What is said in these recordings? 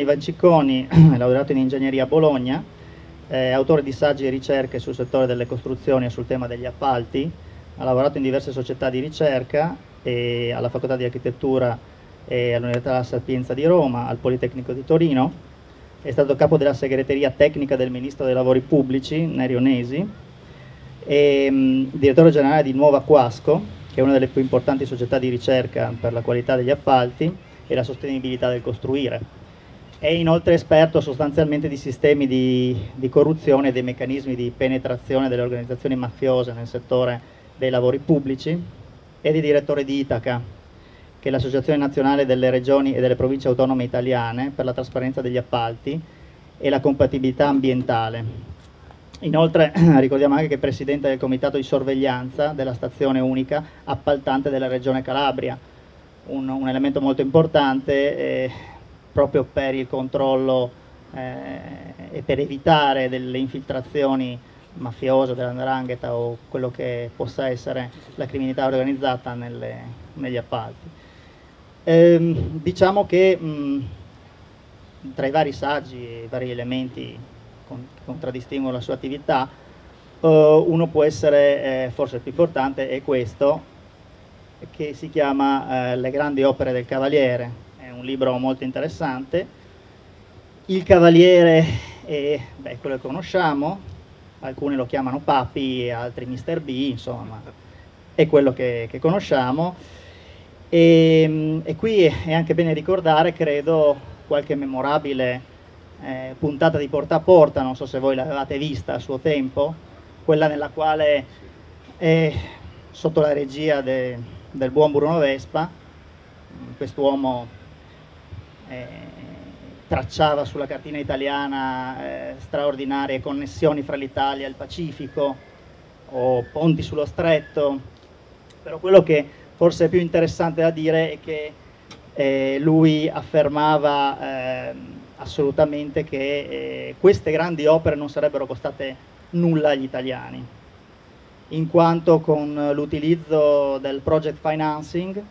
Ivan Cicconi, laureato in ingegneria a Bologna, autore di saggi e ricerche sul settore delle costruzioni e sul tema degli appalti. Ha lavorato in diverse società di ricerca e alla Facoltà di Architettura e all'Università La Sapienza di Roma, al Politecnico di Torino. È stato capo della segreteria tecnica del Ministro dei Lavori Pubblici, Nerio Nesi, e direttore generale di Nuova Quasco, che è una delle più importanti società di ricerca per la qualità degli appalti e la sostenibilità del costruire. È inoltre esperto sostanzialmente di sistemi di corruzione e dei meccanismi di penetrazione delle organizzazioni mafiose nel settore dei lavori pubblici ed è direttore di Itaca, che è l'Associazione Nazionale delle Regioni e delle Province Autonome Italiane per la trasparenza degli appalti e la compatibilità ambientale. Inoltre ricordiamo anche che è presidente del comitato di sorveglianza della stazione unica appaltante della Regione Calabria, un elemento molto importante proprio per il controllo e per evitare delle infiltrazioni mafiose della 'ndrangheta o quello che possa essere la criminalità organizzata negli appalti. Diciamo che tra i vari saggi e i vari elementi che contraddistinguono la sua attività, uno può essere, forse il più importante, è questo, che si chiama Le grandi opere del Cavaliere. È un libro molto interessante. Il Cavaliere è quello che conosciamo, alcuni lo chiamano Papi, altri Mr. B, insomma, è quello che conosciamo. E qui è anche bene ricordare, credo, qualche memorabile puntata di Porta a Porta, non so se voi l'avevate vista a suo tempo, quella nella quale, sotto la regia del buon Bruno Vespa, quest'uomo tracciava sulla cartina italiana straordinarie connessioni fra l'Italia e il Pacifico o ponti sullo stretto, però quello che forse è più interessante da dire è che lui affermava assolutamente che queste grandi opere non sarebbero costate nulla agli italiani, in quanto con l'utilizzo del project financing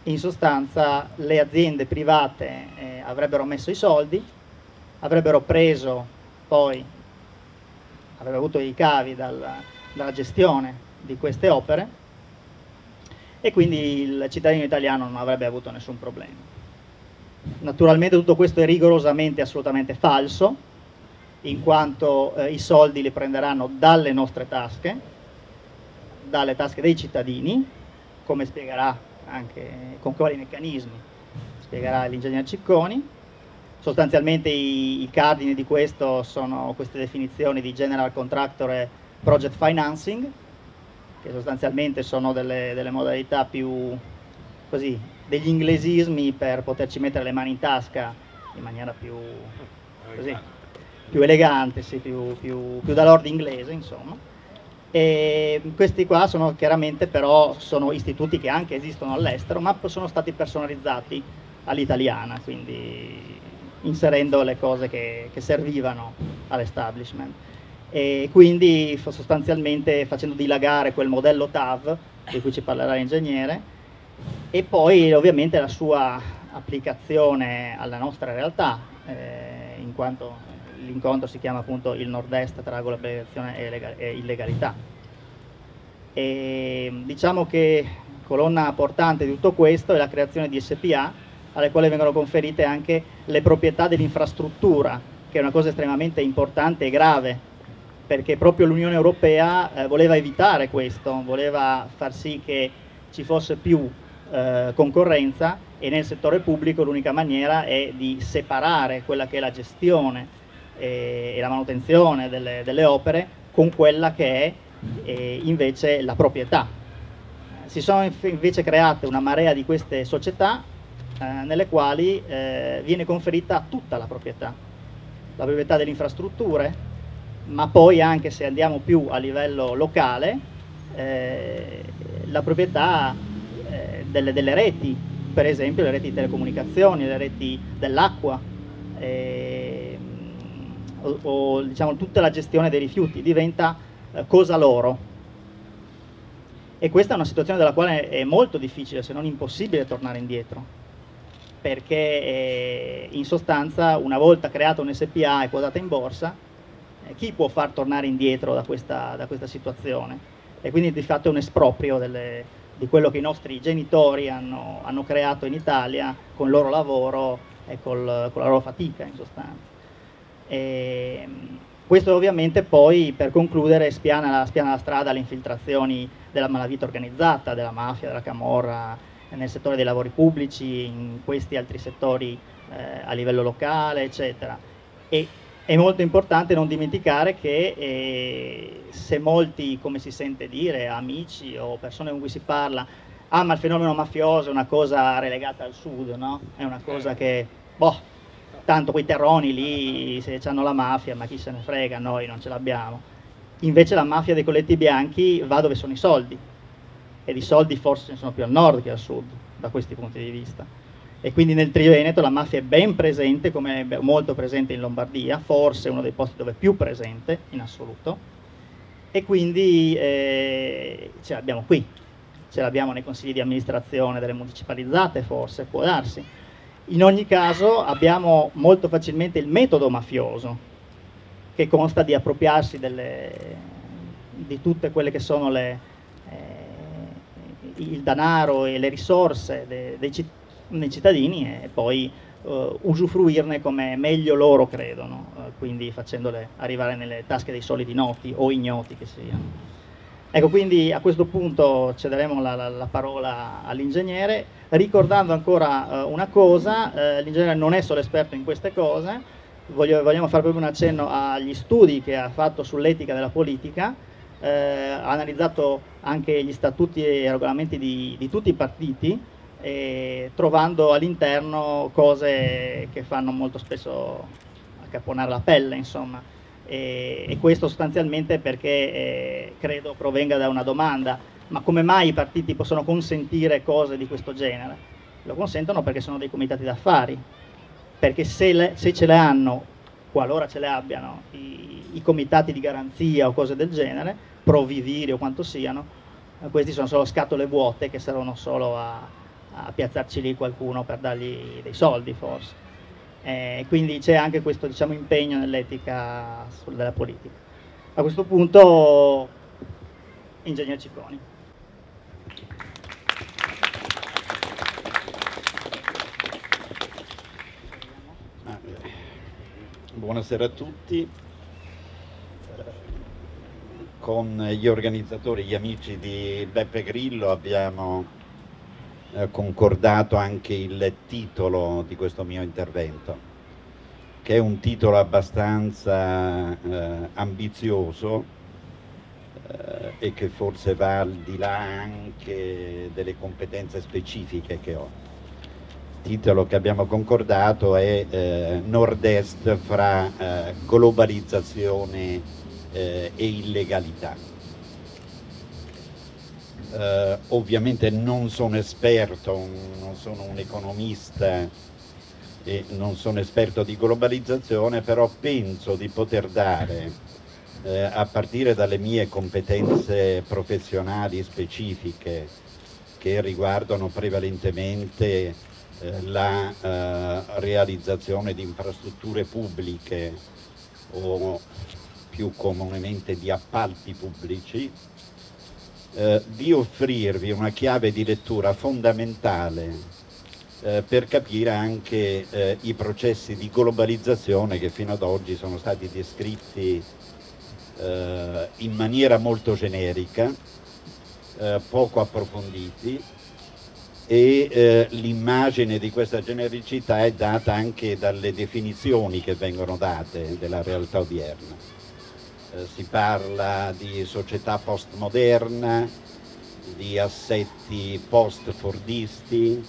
in sostanza le aziende private avrebbero messo i soldi, avrebbero preso poi, avrebbero avuto i cavi dalla gestione di queste opere e quindi il cittadino italiano non avrebbe avuto nessun problema. Naturalmente tutto questo è rigorosamente assolutamente falso, in quanto i soldi li prenderanno dalle nostre tasche, dalle tasche dei cittadini, come spiegherà anche con quali meccanismi, spiegherà l'ingegner Cicconi. Sostanzialmente i cardini di questo sono queste definizioni di general contractor e project financing, che sostanzialmente sono delle modalità più così, degli inglesismi per poterci mettere le mani in tasca in maniera più così, più elegante, sì, più dall'ordine inglese, insomma. E questi qua sono chiaramente però sono istituti che anche esistono all'estero, ma sono stati personalizzati all'italiana, quindi inserendo le cose che servivano all'establishment e quindi sostanzialmente facendo dilagare quel modello TAV di cui ci parlerà l'ingegnere e poi ovviamente la sua applicazione alla nostra realtà, in quanto l'incontro si chiama appunto il nord-est tra globalizzazione e illegalità. E diciamo che colonna portante di tutto questo è la creazione di SPA, alle quali vengono conferite anche le proprietà dell'infrastruttura, che è una cosa estremamente importante e grave, perché proprio l'Unione Europea voleva evitare questo, voleva far sì che ci fosse più concorrenza e nel settore pubblico l'unica maniera è di separare quella che è la gestione e la manutenzione delle opere con quella che è invece la proprietà. Si sono invece create una marea di queste società nelle quali viene conferita tutta la proprietà delle infrastrutture, ma poi anche se andiamo più a livello locale la proprietà delle reti, per esempio le reti di telecomunicazioni, le reti dell'acqua o diciamo tutta la gestione dei rifiuti diventa cosa loro, e questa è una situazione dalla quale è molto difficile se non impossibile tornare indietro, perché in sostanza una volta creata un SPA e quotata in borsa, chi può far tornare indietro da questa situazione? E quindi di fatto è un esproprio di quello che i nostri genitori hanno creato in Italia con il loro lavoro e con la loro fatica in sostanza. Questo ovviamente poi, per concludere, spiana la strada alle infiltrazioni della malavita organizzata, della mafia, della camorra, nel settore dei lavori pubblici, in questi altri settori a livello locale, eccetera. E è molto importante non dimenticare che se molti, come si sente dire, amici o persone con cui si parla, ma il fenomeno mafioso è una cosa relegata al sud, no? È una cosa che, boh, tanto quei terroni lì, se hanno la mafia, ma chi se ne frega, noi non ce l'abbiamo. Invece la mafia dei colletti bianchi va dove sono i soldi, ed i soldi forse ne sono più al nord che al sud, da questi punti di vista. E quindi nel Triveneto la mafia è ben presente, come è molto presente in Lombardia, forse uno dei posti dove è più presente in assoluto, e quindi ce l'abbiamo qui, ce l'abbiamo nei consigli di amministrazione delle municipalizzate, forse, può darsi. In ogni caso abbiamo molto facilmente il metodo mafioso, che consta di appropriarsi di tutte quelle che sono il denaro e le risorse dei cittadini e poi usufruirne come meglio loro credono, quindi facendole arrivare nelle tasche dei soliti noti o ignoti che siano. Ecco, quindi a questo punto cederemo la parola all'ingegnere, ricordando ancora una cosa, l'ingegnere non è solo esperto in queste cose, vogliamo fare proprio un accenno agli studi che ha fatto sull'etica della politica, ha analizzato anche gli statuti e regolamenti di tutti i partiti, trovando all'interno cose che fanno molto spesso accapponare la pelle, insomma. E questo sostanzialmente perché credo provenga da una domanda: ma come mai i partiti possono consentire cose di questo genere? Lo consentono perché sono dei comitati d'affari, perché se ce le hanno, qualora ce le abbiano, i comitati di garanzia o cose del genere, provviviri o quanto siano, questi sono solo scatole vuote che servono solo a piazzarci lì qualcuno per dargli dei soldi, forse. Quindi c'è anche questo, diciamo, impegno nell'etica della politica. A questo punto, ingegner Cicconi. Buonasera a tutti. Con gli organizzatori, gli amici di Beppe Grillo, abbiamo concordato anche il titolo di questo mio intervento, che è un titolo abbastanza ambizioso e che forse va al di là anche delle competenze specifiche che ho. Il titolo che abbiamo concordato è Nord-Est fra globalizzazione e illegalità. Ovviamente non sono esperto, non sono un economista e non sono esperto di globalizzazione, però penso di poter dare, a partire dalle mie competenze professionali specifiche che riguardano prevalentemente la realizzazione di infrastrutture pubbliche o più comunemente di appalti pubblici, di offrirvi una chiave di lettura fondamentale per capire anche i processi di globalizzazione che fino ad oggi sono stati descritti in maniera molto generica, poco approfonditi, e l'immagine di questa genericità è data anche dalle definizioni che vengono date della realtà odierna. Si parla di società postmoderna, di assetti post-fordisti,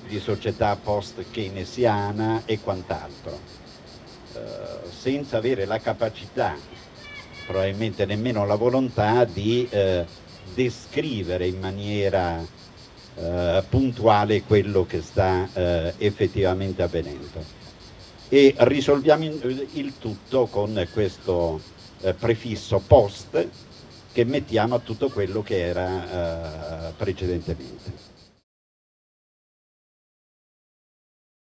di società post-keynesiana e quant'altro, senza avere la capacità, probabilmente nemmeno la volontà, di descrivere in maniera puntuale quello che sta effettivamente avvenendo. E risolviamo il tutto con questo prefisso post che mettiamo a tutto quello che era precedentemente.